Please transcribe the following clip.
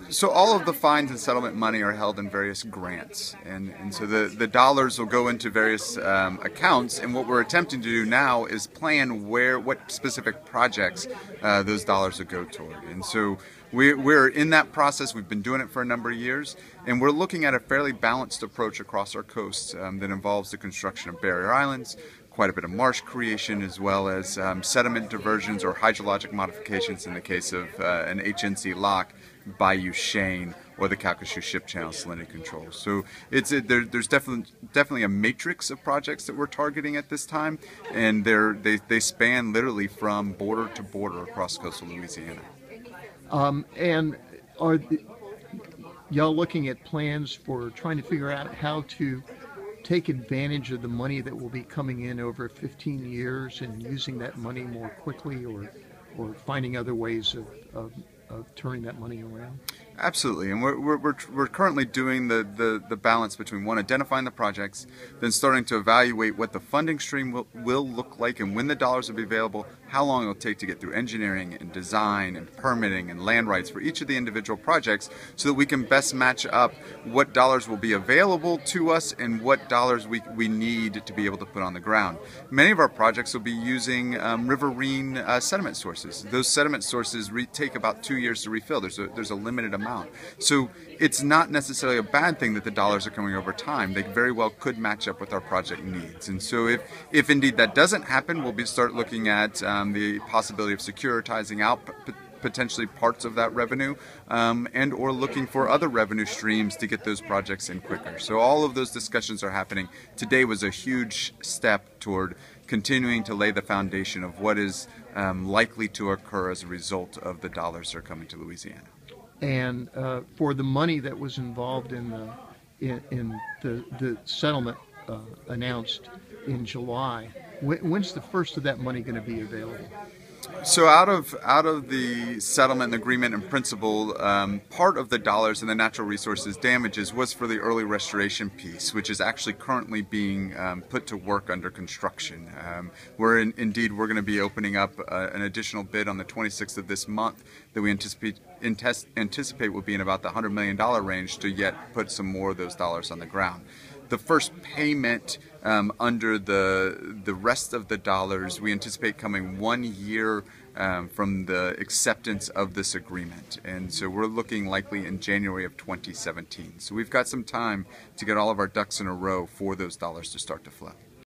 So all of the fines and settlement money are held in various grants, and so the dollars will go into various accounts, and what we're attempting to do now is plan what specific projects those dollars will go toward. And so we're in that process. We've been doing it for a number of years, and we're looking at a fairly balanced approach across our coast that involves the construction of barrier islands, quite a bit of marsh creation, as well as sediment diversions or hydrologic modifications in the case of an HNC lock, Bayou Cheyne, or the Calcasieu Ship Channel salinity control. So there's definitely a matrix of projects that we're targeting at this time, and they span literally from border to border across coastal Louisiana. And are y'all looking at plans for trying to figure out how to take advantage of the money that will be coming in over 15 years and using that money more quickly, or finding other ways of turning that money around? Absolutely, and we're currently doing the balance between, one, identifying the projects, then starting to evaluate what the funding stream will look like and when the dollars will be available, how long it will take to get through engineering and design and permitting and land rights for each of the individual projects, so that we can best match up what dollars will be available to us and what dollars we need to be able to put on the ground. Many of our projects will be using riverine sediment sources. Those sediment sources take about 2 years to refill. There's a limited amount. So it's not necessarily a bad thing that the dollars are coming over time. They very well could match up with our project needs. And so if indeed that doesn't happen, we'll start looking at the possibility of securitizing out potentially parts of that revenue, and or looking for other revenue streams to get those projects in quicker. So all of those discussions are happening. Today was a huge step toward continuing to lay the foundation of what is likely to occur as a result of the dollars that are coming to Louisiana. And for the money that was involved in the settlement announced in July, when's the first of that money going to be available? So out of the settlement agreement in principle, part of the dollars and the natural resources damages was for the early restoration piece, which is actually currently being put to work under construction. Indeed we're going to be opening up an additional bid on the 26th of this month that we anticipate will be in about the $100 million range to yet put some more of those dollars on the ground. The first payment under the rest of the dollars we anticipate coming 1 year from the acceptance of this agreement, and so we're looking likely in January of 2017. So we've got some time to get all of our ducks in a row for those dollars to start to flow.